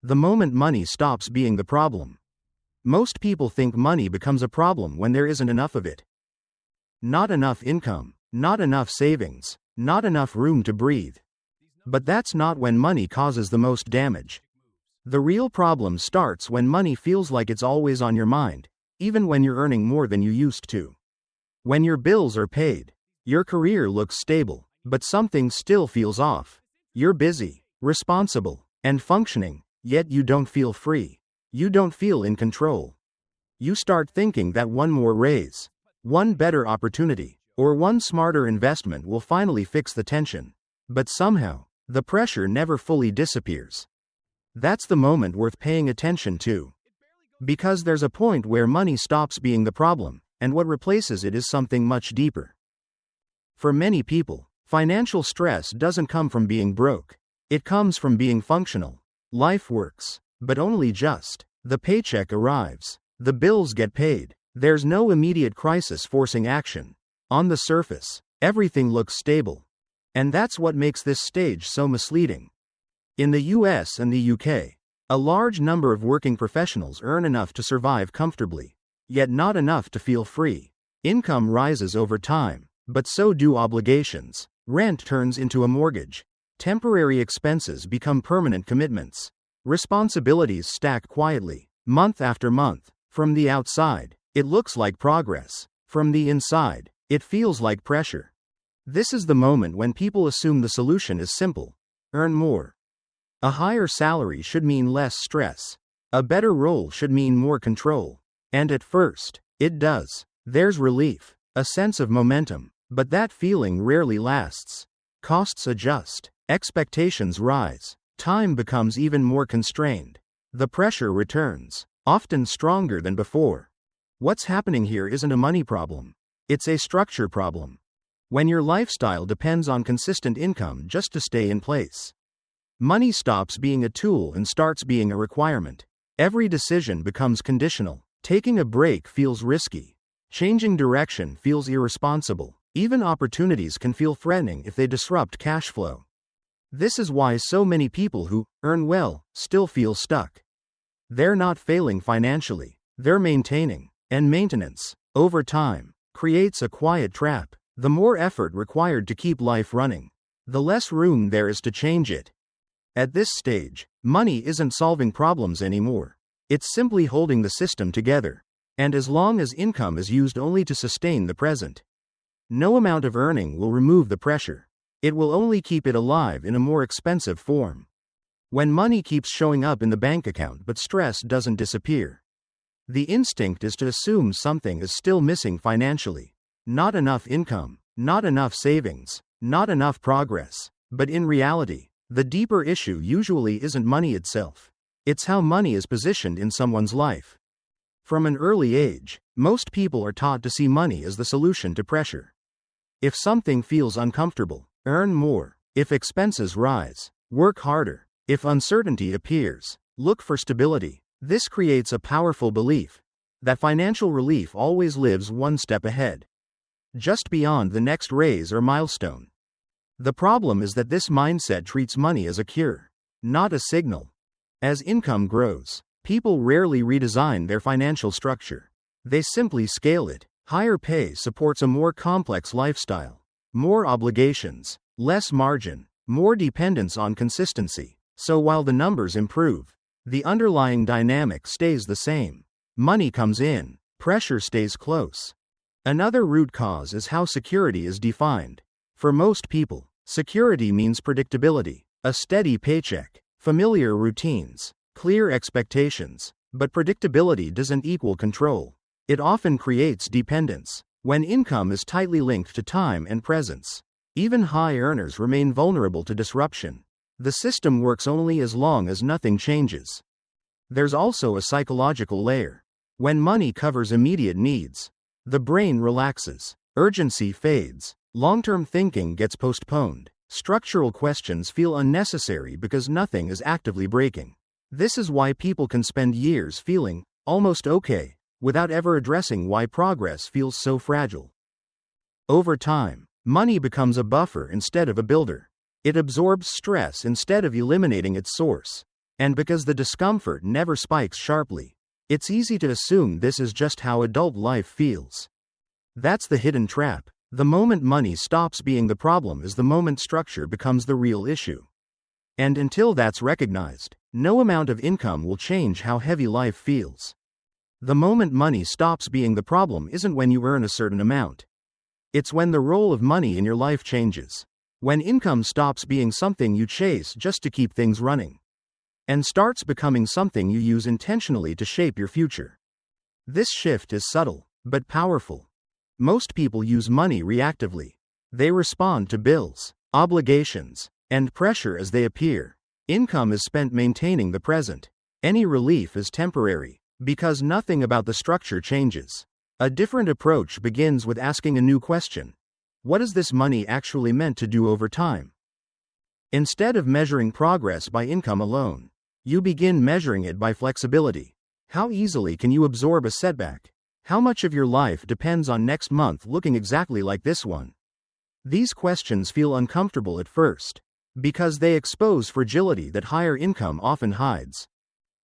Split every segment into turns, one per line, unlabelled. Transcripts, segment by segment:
the moment money stops being the problem. Most people think money becomes a problem when there isn't enough of it. Not enough income, not enough savings, not enough room to breathe. But that's not when money causes the most damage. The real problem starts when money feels like it's always on your mind, even when you're earning more than you used to. When your bills are paid, your career looks stable, but something still feels off. You're busy, responsible, and functioning, yet you don't feel free. You don't feel in control. You start thinking that one more raise, one better opportunity, or one smarter investment will finally fix the tension. But somehow, the pressure never fully disappears. That's the moment worth paying attention to. Because there's a point where money stops being the problem, and what replaces it is something much deeper. For many people, financial stress doesn't come from being broke. It comes from being functional. Life works, but only just. The paycheck arrives. The bills get paid. There's no immediate crisis forcing action. On the surface, everything looks stable. And that's what makes this stage so misleading. In the US and the UK, a large number of working professionals earn enough to survive comfortably, yet not enough to feel free. Income rises over time, but so do obligations. Rent turns into a mortgage. Temporary expenses become permanent commitments. Responsibilities stack quietly, month after month. From the outside, it looks like progress. From the inside, it feels like pressure. This is the moment when people assume the solution is simple: earn more. A higher salary should mean less stress. A better role should mean more control. And at first, it does. There's relief, a sense of momentum, but that feeling rarely lasts. Costs adjust, expectations rise, time becomes even more constrained. The pressure returns, often stronger than before. What's happening here isn't a money problem. It's a structure problem. When your lifestyle depends on consistent income just to stay in place, money stops being a tool and starts being a requirement. Every decision becomes conditional. Taking a break feels risky. Changing direction feels irresponsible. Even opportunities can feel threatening if they disrupt cash flow. This is why so many people who earn well still feel stuck. They're not failing financially, they're maintaining. And maintenance, over time, creates a quiet trap. The more effort required to keep life running, the less room there is to change it. At this stage, money isn't solving problems anymore. It's simply holding the system together. And as long as income is used only to sustain the present, no amount of earning will remove the pressure. It will only keep it alive in a more expensive form. When money keeps showing up in the bank account but stress doesn't disappear, the instinct is to assume something is still missing financially. Not enough income, not enough savings, not enough progress. But in reality, the deeper issue usually isn't money itself. It's how money is positioned in someone's life. From an early age, most people are taught to see money as the solution to pressure. If something feels uncomfortable, earn more. If expenses rise, work harder. If uncertainty appears, look for stability. This creates a powerful belief that financial relief always lives one step ahead, just beyond the next raise or milestone. The problem is that this mindset treats money as a cure, not a signal. As income grows, people rarely redesign their financial structure. They simply scale it. Higher pay supports a more complex lifestyle. More obligations, less margin, more dependence on consistency. So while the numbers improve, the underlying dynamic stays the same. Money comes in, pressure stays close. Another root cause is how security is defined. For most people, security means predictability, a steady paycheck, familiar routines, clear expectations. But predictability doesn't equal control. It often creates dependence. When income is tightly linked to time and presence, even high earners remain vulnerable to disruption. The system works only as long as nothing changes. There's also a psychological layer. When money covers immediate needs, the brain relaxes, urgency fades, long-term thinking gets postponed, structural questions feel unnecessary because nothing is actively breaking. This is why people can spend years feeling almost okay, without ever addressing why progress feels so fragile. Over time, money becomes a buffer instead of a builder. It absorbs stress instead of eliminating its source. And because the discomfort never spikes sharply, it's easy to assume this is just how adult life feels. That's the hidden trap. The moment money stops being the problem is the moment structure becomes the real issue. And until that's recognized, no amount of income will change how heavy life feels. The moment money stops being the problem isn't when you earn a certain amount. It's when the role of money in your life changes. When income stops being something you chase just to keep things running, and starts becoming something you use intentionally to shape your future. This shift is subtle, but powerful. Most people use money reactively. They respond to bills, obligations, and pressure as they appear. Income is spent maintaining the present. Any relief is temporary, because nothing about the structure changes. A different approach begins with asking a new question. What is this money actually meant to do over time? Instead of measuring progress by income alone, you begin measuring it by flexibility. How easily can you absorb a setback? How much of your life depends on next month looking exactly like this one? These questions feel uncomfortable at first, because they expose fragility that higher income often hides.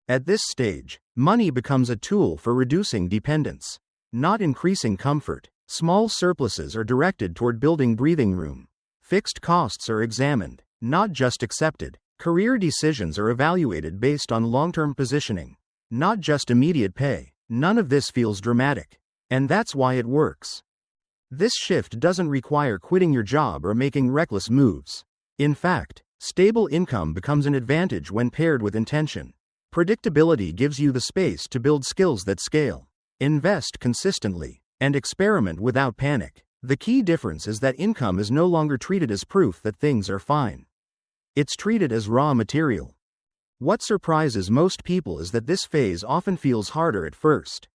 At this stage, money becomes a tool for reducing dependence, not increasing comfort. Small surpluses are directed toward building breathing room. Fixed costs are examined, not just accepted. Career decisions are evaluated based on long-term positioning, not just immediate pay. None of this feels dramatic, and that's why it works. This shift doesn't require quitting your job or making reckless moves. In fact, stable income becomes an advantage when paired with intention. Predictability gives you the space to build skills that scale, invest consistently, and experiment without panic. The key difference is that income is no longer treated as proof that things are fine. It's treated as raw material. What surprises most people is that this phase often feels harder at first.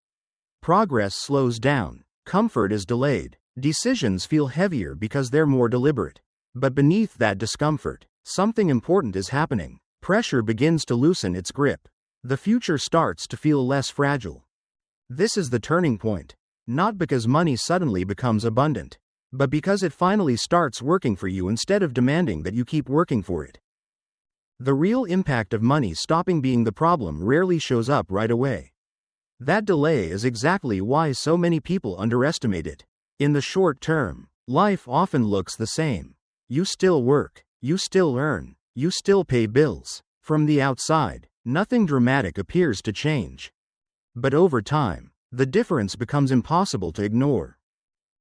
Progress slows down, comfort is delayed, decisions feel heavier because they're more deliberate. But beneath that discomfort, something important is happening. Pressure begins to loosen its grip. The future starts to feel less fragile. This is the turning point. Not because money suddenly becomes abundant, but because it finally starts working for you instead of demanding that you keep working for it. The real impact of money stopping being the problem rarely shows up right away. That delay is exactly why so many people underestimate it. In the short term, life often looks the same. You still work, you still earn, you still pay bills. From the outside, nothing dramatic appears to change. But over time, the difference becomes impossible to ignore.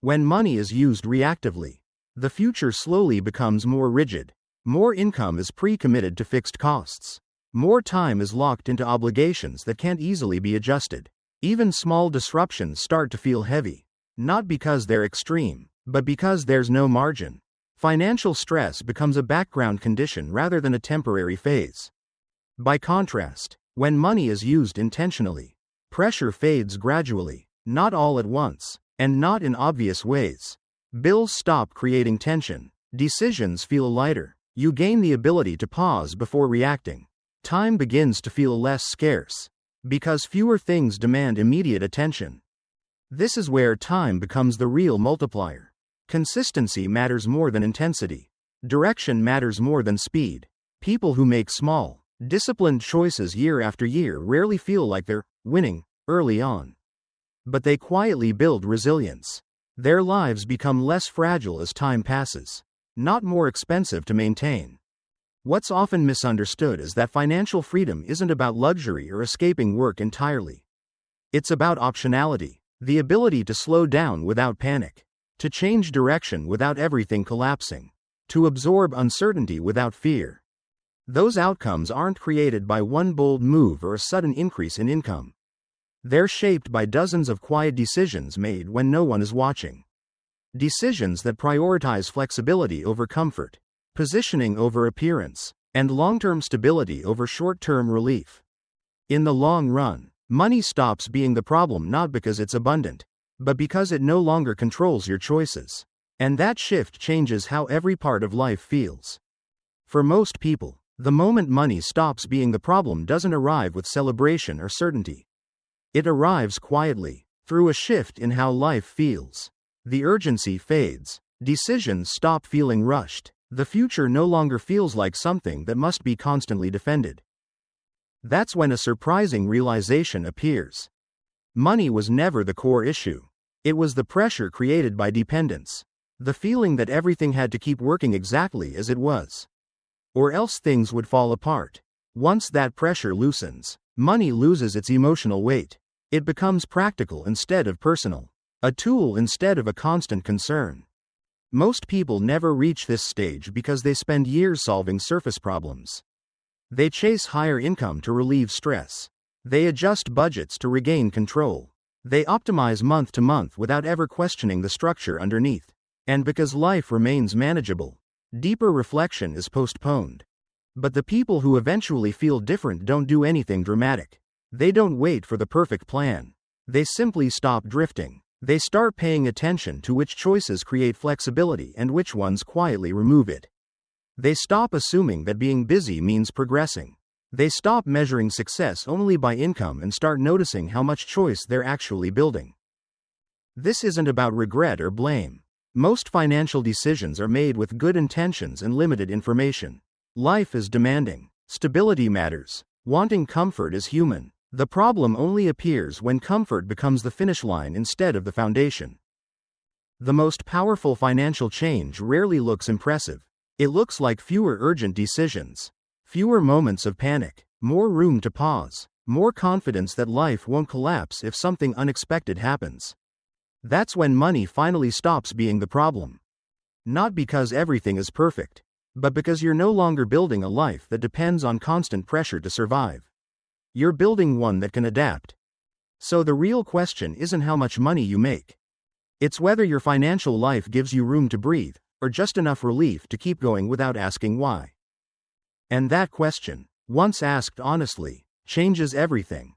When money is used reactively, the future slowly becomes more rigid. More income is pre-committed to fixed costs. More time is locked into obligations that can't easily be adjusted. Even small disruptions start to feel heavy, not because they're extreme, but because there's no margin. Financial stress becomes a background condition rather than a temporary phase. By contrast, when money is used intentionally, pressure fades gradually, not all at once, and not in obvious ways. Bills stop creating tension. Decisions feel lighter. You gain the ability to pause before reacting. Time begins to feel less scarce, because fewer things demand immediate attention. This is where time becomes the real multiplier. Consistency matters more than intensity. Direction matters more than speed. People who make small, disciplined choices year after year rarely feel like they're winning early on. But they quietly build resilience. Their lives become less fragile as time passes, not more expensive to maintain. What's often misunderstood is that financial freedom isn't about luxury or escaping work entirely. It's about optionality, the ability to slow down without panic, to change direction without everything collapsing, to absorb uncertainty without fear. Those outcomes aren't created by one bold move or a sudden increase in income. They're shaped by dozens of quiet decisions made when no one is watching. Decisions that prioritize flexibility over comfort, positioning over appearance, and long-term stability over short-term relief. In the long run, money stops being the problem not because it's abundant, but because it no longer controls your choices. And that shift changes how every part of life feels. For most people, the moment money stops being the problem doesn't arrive with celebration or certainty. It arrives quietly, through a shift in how life feels. The urgency fades. Decisions stop feeling rushed. The future no longer feels like something that must be constantly defended. That's when a surprising realization appears. Money was never the core issue. It was the pressure created by dependence. The feeling that everything had to keep working exactly as it was, or else things would fall apart. Once that pressure loosens, money loses its emotional weight. It becomes practical instead of personal, a tool instead of a constant concern. Most people never reach this stage because they spend years solving surface problems. They chase higher income to relieve stress. They adjust budgets to regain control. They optimize month to month without ever questioning the structure underneath. And because life remains manageable, deeper reflection is postponed. But the people who eventually feel different don't do anything dramatic. They don't wait for the perfect plan. They simply stop drifting. They start paying attention to which choices create flexibility and which ones quietly remove it. They stop assuming that being busy means progressing. They stop measuring success only by income and start noticing how much choice they're actually building. This isn't about regret or blame. Most financial decisions are made with good intentions and limited information. Life is demanding. Stability matters. Wanting comfort is human. The problem only appears when comfort becomes the finish line instead of the foundation. The most powerful financial change rarely looks impressive. It looks like fewer urgent decisions, fewer moments of panic, more room to pause, more confidence that life won't collapse if something unexpected happens. That's when money finally stops being the problem. Not because everything is perfect, but because you're no longer building a life that depends on constant pressure to survive. You're building one that can adapt. So the real question isn't how much money you make. It's whether your financial life gives you room to breathe, or just enough relief to keep going without asking why. And that question, once asked honestly, changes everything.